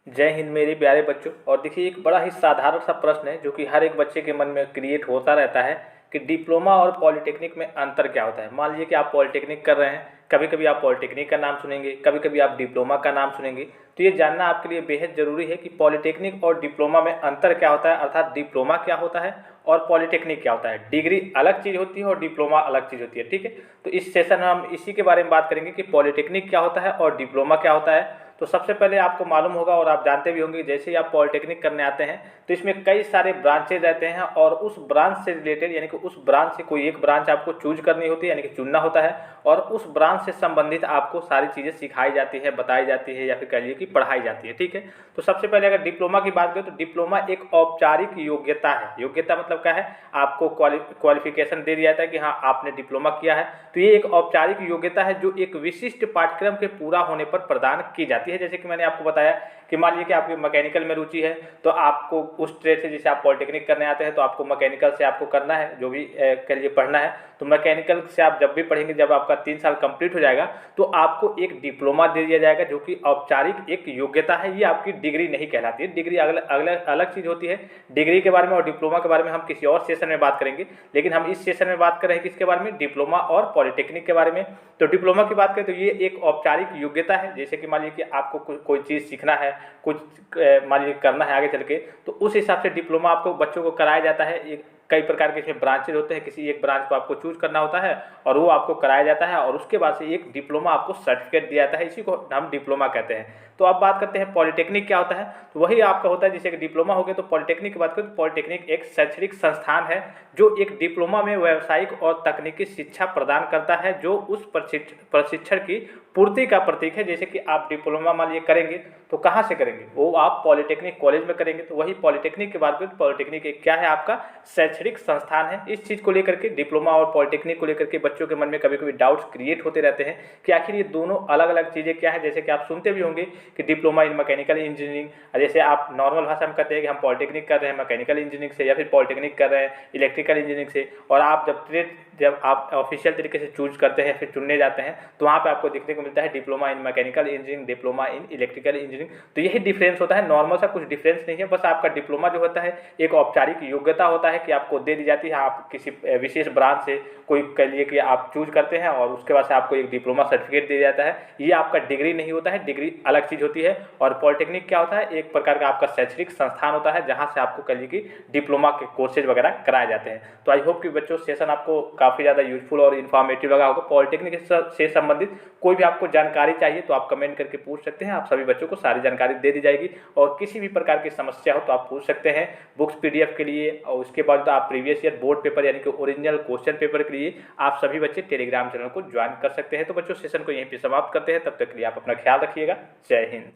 जय हिंद मेरे प्यारे बच्चों। और देखिए, एक बड़ा ही साधारण सा प्रश्न है जो कि हर एक बच्चे के मन में क्रिएट होता रहता है कि डिप्लोमा और पॉलिटेक्निक में अंतर क्या होता है। मान लीजिए कि आप पॉलिटेक्निक कर रहे हैं, कभी कभी आप पॉलिटेक्निक का नाम सुनेंगे, कभी कभी आप डिप्लोमा का नाम सुनेंगे। तो ये जानना आपके लिए बेहद ज़रूरी है कि पॉलिटेक्निक और डिप्लोमा में अंतर क्या होता है, अर्थात डिप्लोमा क्या होता है और पॉलिटेक्निक क्या होता है। डिग्री अलग चीज़ होती है और डिप्लोमा अलग चीज़ होती है, ठीक है। तो इस सेशन में हम इसी के बारे में बात करेंगे कि पॉलिटेक्निक क्या होता है और डिप्लोमा क्या होता है। तो सबसे पहले आपको मालूम होगा और आप जानते भी होंगे, जैसे ही आप पॉलिटेक्निक करने आते हैं तो इसमें कई सारे ब्रांचेज रहते हैं और उस ब्रांच से रिलेटेड यानी कि उस ब्रांच से कोई एक ब्रांच आपको चूज करनी होती है, यानी कि चुनना होता है। और उस ब्रांच से संबंधित आपको सारी चीज़ें सिखाई जाती है, बताई जाती है या फिर कहिए कि पढ़ाई जाती है, ठीक है। तो सबसे पहले अगर डिप्लोमा की बात करें तो डिप्लोमा एक औपचारिक योग्यता है। योग्यता मतलब क्या है, आपको क्वालिफिकेशन दे दिया जाता है कि हाँ आपने डिप्लोमा किया है। तो ये एक औपचारिक योग्यता है जो एक विशिष्ट पाठ्यक्रम के पूरा होने पर प्रदान की जाती है। जैसे कि मैंने आपको बताया कि मान लीजिए कि आपकी मैकेनिकल में रुचि है तो आपको उस ट्रेड से, जैसे आप पॉलिटेक्निक करने आते हैं तो आपको मैकेनिकल से आपको करना है, जो भी के लिए पढ़ना है। तो मैकेनिकल से आप जब भी पढ़ेंगे, जब आपका 3 साल कंप्लीट हो जाएगा तो आपको एक डिप्लोमा दे दिया जाएगा जो कि औपचारिक एक योग्यता है। ये आपकी डिग्री नहीं कहलाती है, डिग्री अलग चीज़ होती है। डिग्री के बारे में और डिप्लोमा के बारे में हम किसी और सेशन में बात करेंगे, लेकिन हम इस सेशन में बात कर रहे हैं किसके बारे में, डिप्लोमा और पॉलिटेक्निक के बारे में। तो डिप्लोमा की बात करें तो ये एक औपचारिक योग्यता है। जैसे कि मान लीजिए कि आपको कोई चीज़ सीखना है, कुछ मान लीजिए करना है आगे चल के, तो उस हिसाब से डिप्लोमा आपको बच्चों को कराया जाता है। एक कई प्रकार के इसमें ब्रांचेज होते हैं, किसी एक ब्रांच को आपको चूज करना होता है और वो आपको कराया जाता है और उसके बाद से एक डिप्लोमा आपको सर्टिफिकेट दिया जाता है, इसी को हम डिप्लोमा कहते हैं। तो अब बात करते हैं पॉलिटेक्निक क्या होता है। तो वही आपका होता है, जैसे कि डिप्लोमा हो गया तो पॉलिटेक्निक की बात करें तो पॉलिटेक्निक एक शैक्षणिक संस्थान है जो एक डिप्लोमा में व्यावसायिक और तकनीकी शिक्षा प्रदान करता है, जो उस प्रशिक्षण की पूर्ति का प्रतीक है। जैसे कि आप डिप्लोमा मान लीजिए करेंगे तो कहाँ से करेंगे, वो आप पॉलिटेक्निक कॉलेज में करेंगे। तो वही पॉलिटेक्निक की बात करें, पॉलिटेक्निक एक क्या है, आपका शैक्षणिक संस्थान है। इस चीज़ को लेकर के, डिप्लोमा और पॉलिटेक्निक को लेकर के बच्चों के मन में कभी कभी डाउट्स क्रिएट होते रहते हैं कि आखिर ये दोनों अलग अलग चीज़ें क्या है। जैसे कि आप सुनते भी होंगे कि डिप्लोमा इन मैकेनिकल इंजीनियरिंग, जैसे आप नॉर्मल भाषा में कहते हैं कि हम पॉलिटेक्निक कर रहे हैं मैकेनिकल इंजीनियरिंग से, या फिर पॉलिटेक्निक कर रहे हैं इलेक्ट्रिकल इंजीनियरिंग से। और आप जब आप ऑफिशियल तरीके से चूज करते हैं, फिर चुनने जाते हैं, तो वहाँ पे आपको देखने को मिलता है diploma in mechanical engineering, diploma in electrical engineering. तो यही डिफरेंस होता है, नॉर्मल सा कुछ डिफरेंस नहीं है। बस आपका डिप्लोमा जो होता है एक औपचारिक योग्यता होता है कि आपको दे दी जाती है। आप किसी विशेष ब्रांच से कोई कह लिए कि आप चूज करते हैं और उसके बाद से आपको एक डिप्लोमा सर्टिफिकेट दिया जाता है। ये आपका डिग्री नहीं होता है, डिग्री अलग चीज़ होती है। और पॉलिटेक्निक क्या होता है, एक प्रकार का आपका शैक्षणिक संस्थान होता है जहाँ से आपको कह लीजिए कि डिप्लोमा के कोर्सेज वगैरह कराए जाते हैं। तो आई होप कि बच्चों सेशन आपको काफ़ी ज़्यादा यूजफुल और इन्फॉर्मेटिव लगा होगा। पॉलिटेक्निक से संबंधित कोई भी आपको जानकारी चाहिए तो आप कमेंट करके पूछ सकते हैं, आप सभी बच्चों को सारी जानकारी दे दी जाएगी। और किसी भी प्रकार की समस्या हो तो आप पूछ सकते हैं बुक्स PDF के लिए। और उसके बाद तो आप प्रीवियस ईयर बोर्ड पेपर यानी कि ओरिजिनल क्वेश्चन पेपर के लिए आप सभी बच्चे टेलीग्राम चैनल को ज्वाइन कर सकते हैं। तो बच्चों सेशन को यहीं पर समाप्त करते हैं, तब तक के लिए आप अपना ख्याल रखिएगा। जय हिंद।